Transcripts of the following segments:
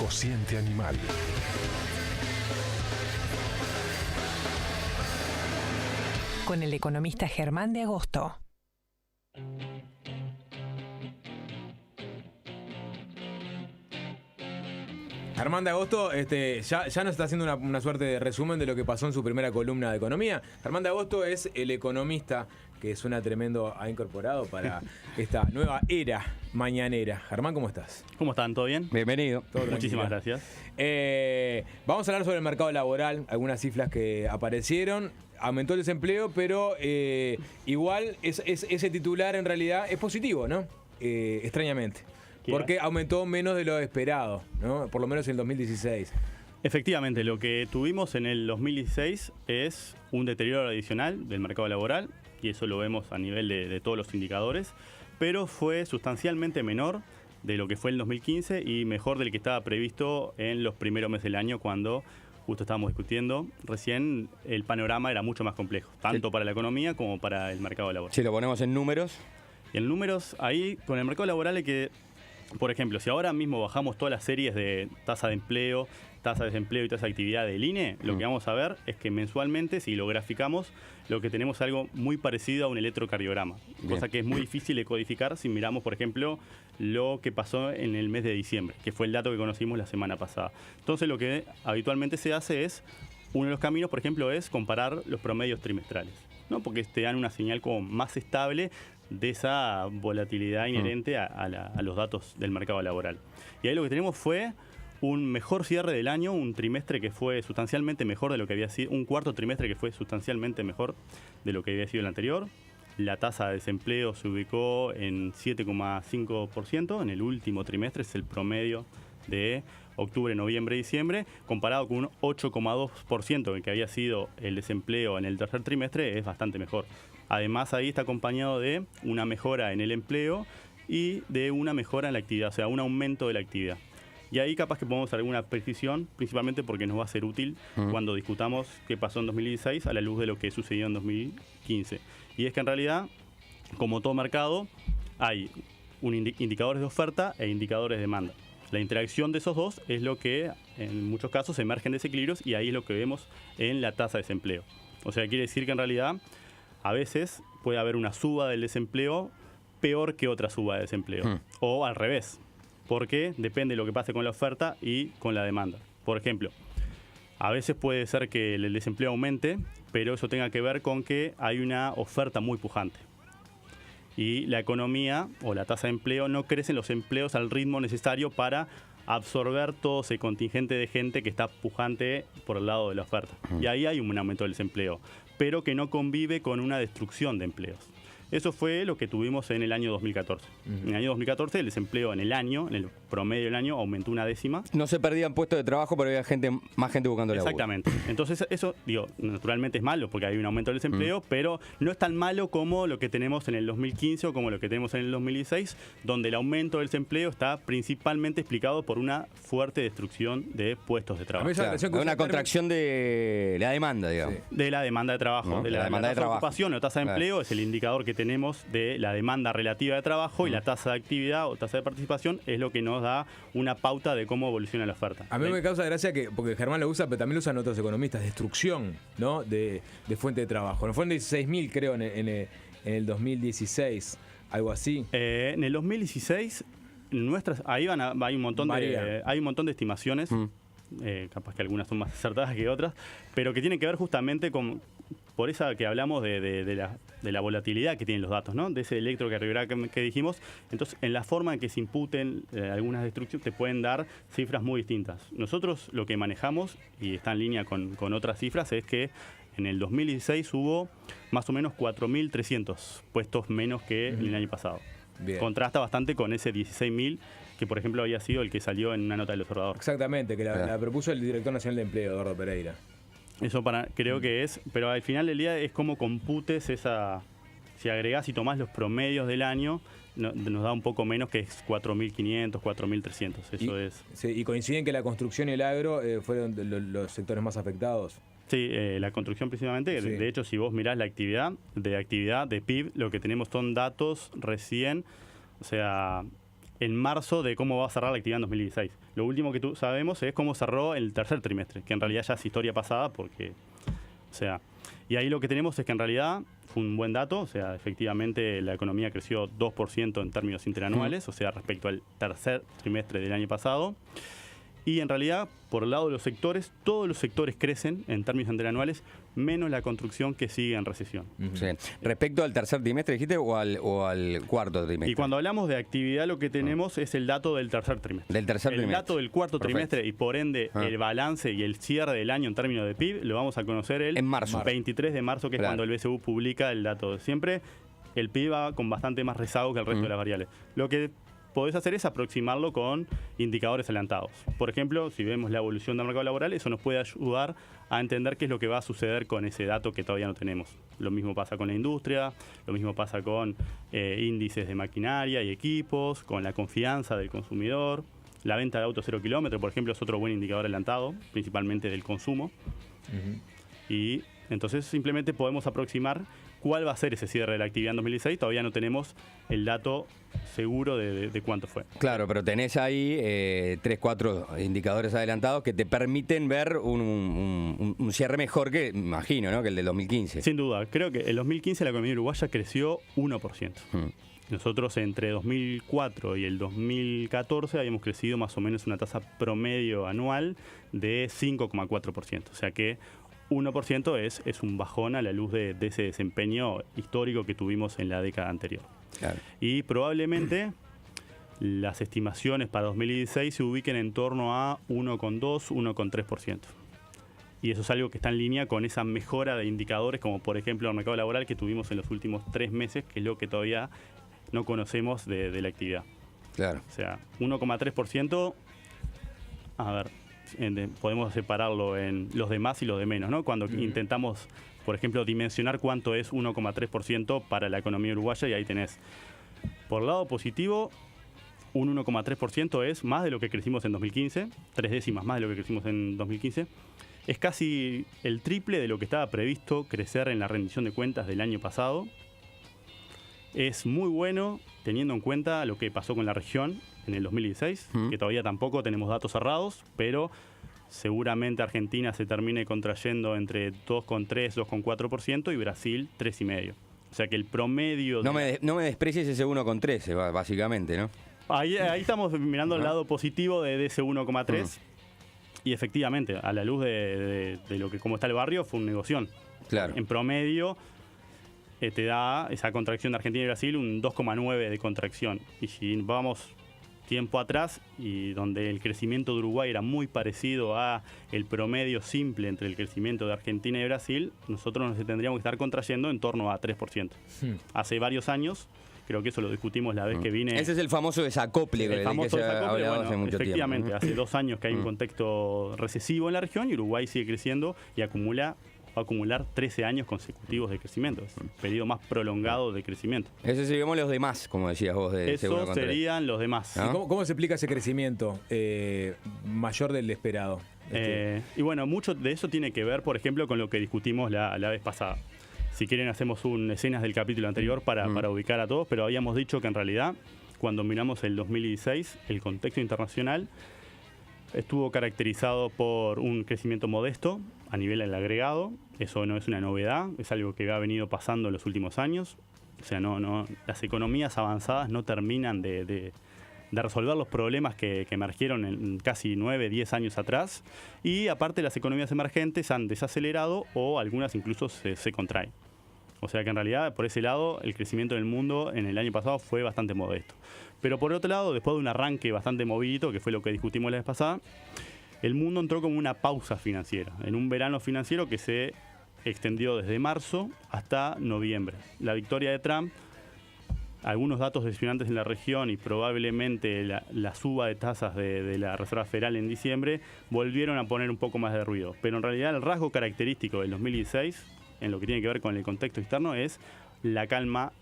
Cociente Animal. Con el economista Germán de Agosto. Germán de Agosto ya nos está haciendo una suerte de resumen de lo que pasó en su primera columna de economía. Germán de Agosto es el economista que suena tremendo, ha incorporado para esta nueva era mañanera. Germán, ¿cómo estás? ¿Cómo están? ¿Todo bien? Bienvenido. Muchísimas gracias. Vamos a hablar sobre el mercado laboral, algunas cifras que aparecieron. Aumentó el desempleo, pero igual ese titular en realidad es positivo, ¿no? Extrañamente. Porque aumentó menos de lo esperado, ¿no? Por lo menos en el 2016. Efectivamente, lo que tuvimos en el 2016 es un deterioro adicional del mercado laboral, y eso lo vemos a nivel de todos los indicadores, pero fue sustancialmente menor de lo que fue el 2015 y mejor del que estaba previsto en los primeros meses del año, cuando justo estábamos discutiendo recién, el panorama era mucho más complejo, tanto para la economía como para el mercado laboral. Si lo ponemos en números. En números, ahí con el mercado laboral hay que... Por ejemplo, si ahora mismo bajamos todas las series de tasa de empleo, tasa de desempleo y tasa de actividad del INE, lo que vamos a ver es que mensualmente, si lo graficamos, lo que tenemos es algo muy parecido a un electrocardiograma. Bien. Cosa que es muy difícil de codificar si miramos, por ejemplo, lo que pasó en el mes de diciembre, que fue el dato que conocimos la semana pasada. Entonces, lo que habitualmente se hace es, uno de los caminos, por ejemplo, es comparar los promedios trimestrales, ¿no? Porque te dan una señal como más estable de esa volatilidad inherente a los datos del mercado laboral. Y ahí lo que tenemos fue un mejor cierre del año, un trimestre que fue sustancialmente mejor de lo que había sido, un cuarto trimestre que fue sustancialmente mejor de lo que había sido el anterior. La tasa de desempleo se ubicó en 7,5% en el último trimestre, es el promedio de octubre, noviembre y diciembre, comparado con un 8,2% que había sido el desempleo en el tercer trimestre, es bastante mejor. Además, ahí está acompañado de una mejora en el empleo y de una mejora en la actividad, o sea, un aumento de la actividad. Y ahí capaz que podemos hacer alguna precisión, principalmente porque nos va a ser útil cuando discutamos qué pasó en 2016 a la luz de lo que sucedió en 2015. Y es que en realidad, como todo mercado, hay indicadores de oferta e indicadores de demanda. La interacción de esos dos es lo que en muchos casos emergen desequilibrios, y ahí es lo que vemos en la tasa de desempleo. O sea, quiere decir que en realidad a veces puede haber una suba del desempleo peor que otra suba de desempleo. O al revés, porque depende de lo que pase con la oferta y con la demanda. Por ejemplo, a veces puede ser que el desempleo aumente, pero eso tenga que ver con que hay una oferta muy pujante. Y la economía o la tasa de empleo no crecen los empleos al ritmo necesario para absorber todo ese contingente de gente que está pujante por el lado de la oferta. Y ahí hay un aumento del desempleo, pero que no convive con una destrucción de empleos. Eso fue lo que tuvimos en el año 2014. En el año 2014 el desempleo en el promedio del año, aumentó 1/10. No se perdían puestos de trabajo, pero había más gente buscando laburo. Exactamente. Entonces eso, naturalmente es malo porque hay un aumento del desempleo, pero no es tan malo como lo que tenemos en el 2015 o como lo que tenemos en el 2016, donde el aumento del desempleo está principalmente explicado por una fuerte destrucción de puestos de trabajo. Claro, una contracción de la demanda, digamos. Sí. De la demanda de trabajo. ¿No? De la demanda de trabajo. Ocupación o tasa de empleo es el indicador que tenemos de la demanda relativa de trabajo, y la tasa de actividad o tasa de participación es lo que nos da una pauta de cómo evoluciona la oferta. A mí me causa gracia porque Germán lo usa, pero también lo usan otros economistas, destrucción, ¿no? de fuente de trabajo. No fueron 16.000, creo, en el 2016, algo así. En el 2016 hay un montón de estimaciones. Capaz que algunas son más acertadas que otras, pero que tienen que ver justamente por esa que hablamos de la volatilidad que tienen los datos, ¿no? De ese electrocardiograma que dijimos. Entonces, en la forma en que se imputen algunas destrucciones, te pueden dar cifras muy distintas. Nosotros lo que manejamos, y está en línea con otras cifras, es que en el 2016 hubo más o menos 4.300 puestos menos que en el año pasado. Bien. Contrasta bastante con ese 16.000 que, por ejemplo, había sido el que salió en una nota del Observador. Exactamente, que la propuso el director nacional de empleo, Eduardo Pereira. Eso creo que es, pero al final del día es como computes esa... Si agregás y tomás los promedios del año, nos da un poco menos, que es 4.500, 4.300. Eso es. Sí, y coinciden que la construcción y el agro fueron los sectores más afectados. Sí, la construcción principalmente. Sí. De hecho, si vos mirás la actividad de PIB, lo que tenemos son datos recién, o sea, en marzo de cómo va a cerrar la actividad en 2016. Lo último que sabemos es cómo cerró el tercer trimestre, que en realidad ya es historia pasada porque, o sea, y ahí lo que tenemos es que en realidad fue un buen dato, o sea, efectivamente la economía creció 2% en términos interanuales, o sea, respecto al tercer trimestre del año pasado. Y en realidad, por el lado de los sectores, todos los sectores crecen en términos interanuales, menos la construcción que sigue en recesión. Sí. Respecto al tercer trimestre, dijiste, o al cuarto trimestre. Y cuando hablamos de actividad, lo que tenemos es el dato del tercer trimestre. Del tercer trimestre. El dato del cuarto Perfecto. trimestre y por ende el balance y el cierre del año en términos de PIB lo vamos a conocer el En marzo. 23 de marzo, que es cuando el BCU publica el dato. Siempre el PIB va con bastante más rezago que el resto de las variables. Lo que podés hacer es aproximarlo con indicadores adelantados. Por ejemplo, si vemos la evolución del mercado laboral, eso nos puede ayudar a entender qué es lo que va a suceder con ese dato que todavía no tenemos. Lo mismo pasa con la industria, lo mismo pasa con índices de maquinaria y equipos, con la confianza del consumidor. La venta de autos 0 kilómetro, por ejemplo, es otro buen indicador adelantado, principalmente del consumo. Y entonces simplemente podemos aproximar cuál va a ser ese cierre de la actividad en 2016. Todavía no tenemos el dato seguro de cuánto fue. Claro, pero tenés ahí 3, 4 indicadores adelantados que te permiten ver un cierre mejor que, imagino, ¿no?, que el del 2015. Sin duda. Creo que en 2015 la economía uruguaya creció 1%. Nosotros entre 2004 y el 2014 habíamos crecido más o menos una tasa promedio anual de 5,4%. O sea que 1% es un bajón a la luz de ese desempeño histórico que tuvimos en la década anterior. Claro. Y probablemente las estimaciones para 2016 se ubiquen en torno a 1,2, 1,3%. Y eso es algo que está en línea con esa mejora de indicadores, como por ejemplo el mercado laboral que tuvimos en los últimos 3 meses, que es lo que todavía no conocemos de la actividad. Claro. O sea, 1,3%, a ver, podemos separarlo en los de más y los de menos, ¿no? Cuando intentamos, por ejemplo, dimensionar cuánto es 1,3% para la economía uruguaya, y ahí tenés, por lado positivo, un 1,3% es más de lo que crecimos en 2015, 3 décimas más de lo que crecimos en 2015. Es casi el triple de lo que estaba previsto crecer en la rendición de cuentas del año pasado. Es muy bueno teniendo en cuenta lo que pasó con la región en el 2016, que todavía tampoco tenemos datos cerrados, pero seguramente Argentina se termine contrayendo entre 2,3, 2,4% y Brasil 3,5%. O sea que el promedio... No me desprecies ese 1,13, básicamente, ¿no? Ahí estamos mirando el lado positivo de ese 1,3. Y efectivamente, a la luz de lo que cómo está el barrio, fue un negoción. Claro. En promedio te da esa contracción de Argentina y Brasil un 2,9 de contracción. Y si vamos tiempo atrás, y donde el crecimiento de Uruguay era muy parecido a el promedio simple entre el crecimiento de Argentina y Brasil, nosotros nos tendríamos que estar contrayendo en torno a 3%. Hace varios años, creo que eso lo discutimos la vez que vine. Ese es el famoso desacople El famoso que se ha desacople, hablado hace mucho efectivamente, tiempo. hace 2 años que hay un contexto recesivo en la región y Uruguay sigue creciendo y va a acumular 13 años consecutivos de crecimiento. Es el periodo más prolongado de crecimiento. Ese seríamos los demás, como decías vos. De ese Esos 1,3. serían los demás. ¿No? ¿Cómo se explica ese crecimiento mayor del esperado? Y bueno, mucho de eso tiene que ver, por ejemplo, con lo que discutimos la vez pasada. Si quieren hacemos escenas del capítulo anterior para ubicar a todos, pero habíamos dicho que en realidad, cuando miramos el 2016, el contexto internacional estuvo caracterizado por un crecimiento modesto a nivel del agregado. Eso no es una novedad, es algo que ha venido pasando en los últimos años. O sea, las economías avanzadas no terminan de resolver los problemas que emergieron en casi 9, 10 años atrás. Y aparte, las economías emergentes han desacelerado o algunas incluso se contraen. O sea que en realidad, por ese lado, el crecimiento del mundo en el año pasado fue bastante modesto. Pero por otro lado, después de un arranque bastante movidito, que fue lo que discutimos la vez pasada, el mundo entró como una pausa financiera, en un verano financiero que se extendió desde marzo hasta noviembre. La victoria de Trump, algunos datos decepcionantes en la región y probablemente la suba de tasas de la Reserva Federal en diciembre volvieron a poner un poco más de ruido. Pero en realidad el rasgo característico del 2016, en lo que tiene que ver con el contexto externo, es la calma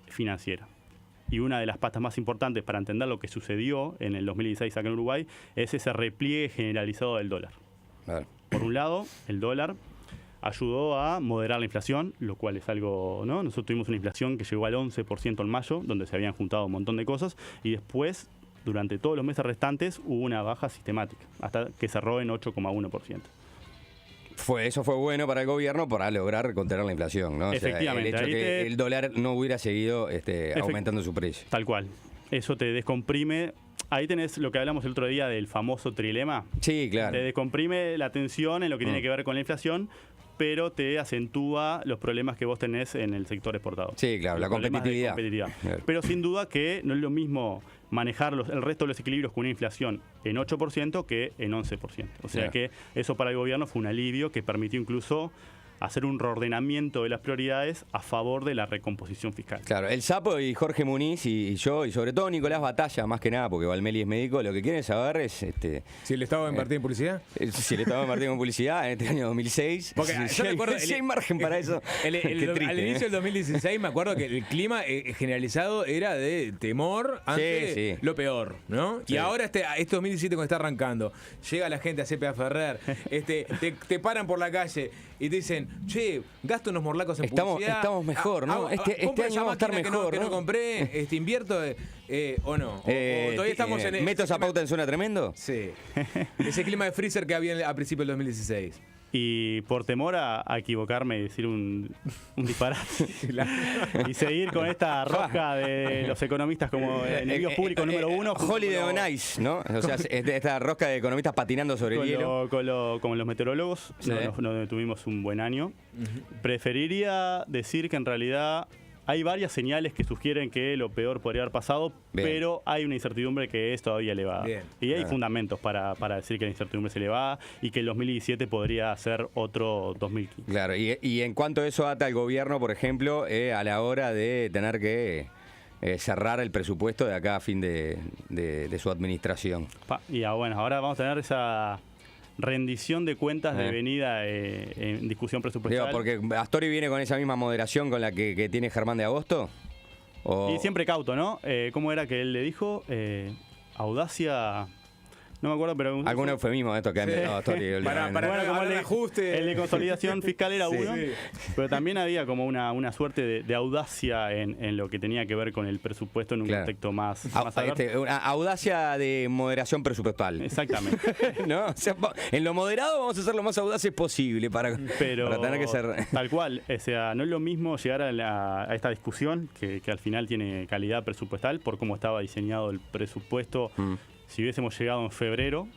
financiera. Y una de las patas más importantes para entender lo que sucedió en el 2016 acá en Uruguay es ese repliegue generalizado del dólar. Claro. Por un lado, el dólar ayudó a moderar la inflación, lo cual es algo, ¿no? Nosotros tuvimos una inflación que llegó al 11% en mayo, donde se habían juntado un montón de cosas, y después, durante todos los meses restantes, hubo una baja sistemática, hasta que cerró en 8,1%. Eso fue bueno para el gobierno para lograr contener la inflación, ¿no? Efectivamente. O sea, el hecho que el dólar no hubiera seguido aumentando su precio. Tal cual. Eso te descomprime. Ahí tenés lo que hablamos el otro día del famoso trilema. Sí, claro. Te descomprime la tensión en lo que tiene que ver con la inflación, pero te acentúa los problemas que vos tenés en el sector exportador. Sí, claro, Los la problemas de competitividad. Claro. Pero sin duda que no es lo mismo manejar el resto de los equilibrios con una inflación en 8% que en 11%. O sea que eso para el gobierno fue un alivio que permitió incluso hacer un reordenamiento de las prioridades a favor de la recomposición fiscal. Claro, el Sapo y Jorge Muniz y yo, y sobre todo Nicolás Batalla, más que nada, porque Valmeli es médico, lo que quieren saber es... ¿Si el Estado va a invertir en publicidad? Si el Estado va a invertir en publicidad en este año 2006. Porque yo recuerdo... Si hay margen para eso. Qué triste, al inicio del 2016 me acuerdo que el clima generalizado era de temor ante lo peor, ¿no? Sí. Y ahora este 2017 cuando está arrancando, llega la gente a CPA Ferrer, te paran por la calle y te dicen, che, gasto unos morlacos en publicidad. Estamos mejor, ¿no? Este año vamos a estar mejor, que no compré, invierto o no. O todavía estamos en... ¿Meto esa pauta en Suena Tremendo? Sí. Ese clima de freezer que había a principios del 2016. Y por temor a equivocarme y decir un disparate y seguir con esta rosca de los economistas como enemigos públicos número uno. Holiday on Ice, ¿no? O sea, esta rosca de economistas patinando sobre el hielo. Como los meteorólogos, no tuvimos un buen año. Preferiría decir que en realidad hay varias señales que sugieren que lo peor podría haber pasado, pero hay una incertidumbre que es todavía elevada. Y hay fundamentos para decir que la incertidumbre es elevada y que el 2017 podría ser otro 2015. Claro, y en cuanto a eso ata al gobierno, por ejemplo, a la hora de tener que cerrar el presupuesto de acá a fin de su administración. Y bueno, ahora vamos a tener esa rendición de cuentas devenida en discusión presupuestal. Porque Astori viene con esa misma moderación con la que tiene Germán de Agosto. Y siempre cauto, ¿no? ¿Cómo era que él le dijo? Audacia... No me acuerdo, pero... Algún eufemismo de esto que ha inventado Astori. Para como el ajuste. El de consolidación fiscal era uno, pero también había como una suerte de audacia en lo que tenía que ver con el presupuesto en un contexto más una audacia de moderación presupuestal. Exactamente. ¿No? O sea, en lo moderado vamos a ser lo más audaces posible para tener que ser... Tal cual. O sea, no es lo mismo llegar a esta discusión que al final tiene calidad presupuestal por cómo estaba diseñado el presupuesto. Si hubiésemos llegado en febrero,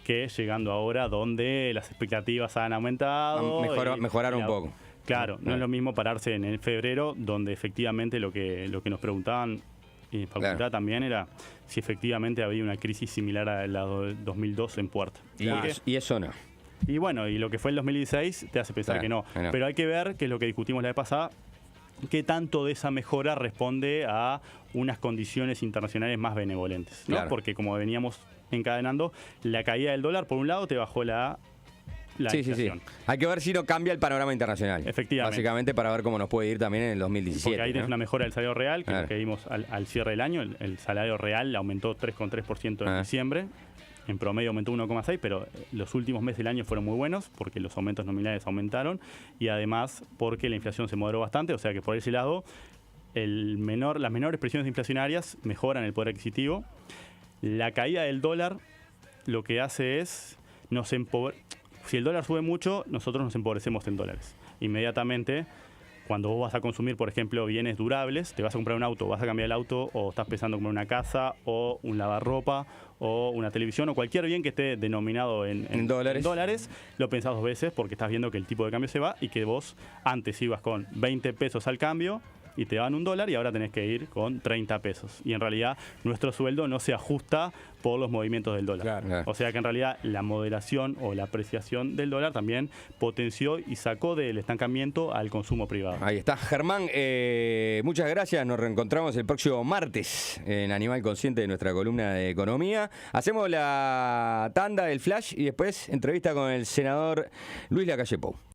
que llegando ahora donde las expectativas han aumentado. Mejoraron un poco. Claro, no es lo mismo pararse en febrero, donde efectivamente lo que nos preguntaban en facultad también era si efectivamente había una crisis similar a la de 2002 en puerta. Y eso no. Y bueno, y lo que fue el 2016 te hace pensar que no. Pero hay que ver, que es lo que discutimos la vez pasada, qué tanto de esa mejora responde a unas condiciones internacionales más benevolentes, ¿no? Porque como veníamos encadenando, la caída del dólar, por un lado, te bajó la inflación. Hay que ver si no cambia el panorama internacional. Efectivamente. Básicamente para ver cómo nos puede ir también en el 2017. Porque ahí tenés una mejora del salario real, que es lo que vimos al cierre del año. El salario real aumentó 3,3% en diciembre. En promedio aumentó 1,6%, pero los últimos meses del año fueron muy buenos porque los aumentos nominales aumentaron y además porque la inflación se moderó bastante, o sea que por ese lado las menores presiones inflacionarias mejoran el poder adquisitivo. La caída del dólar lo que hace es si el dólar sube mucho, nosotros nos empobrecemos en dólares. Inmediatamente, cuando vos vas a consumir, por ejemplo, bienes durables, te vas a comprar un auto, vas a cambiar el auto o estás pensando en comprar una casa o un lavarropa o una televisión o cualquier bien que esté denominado en dólares, lo pensás dos veces porque estás viendo que el tipo de cambio se va y que vos antes ibas con 20 pesos al cambio y te daban $1 y ahora tenés que ir con 30 pesos. Y en realidad nuestro sueldo no se ajusta por los movimientos del dólar. O sea que en realidad la moderación o la apreciación del dólar también potenció y sacó del estancamiento al consumo privado. Ahí está. Germán, muchas gracias. Nos reencontramos el próximo martes en Animal Consciente de nuestra columna de economía. Hacemos la tanda del flash y después entrevista con el senador Luis Lacalle Pou.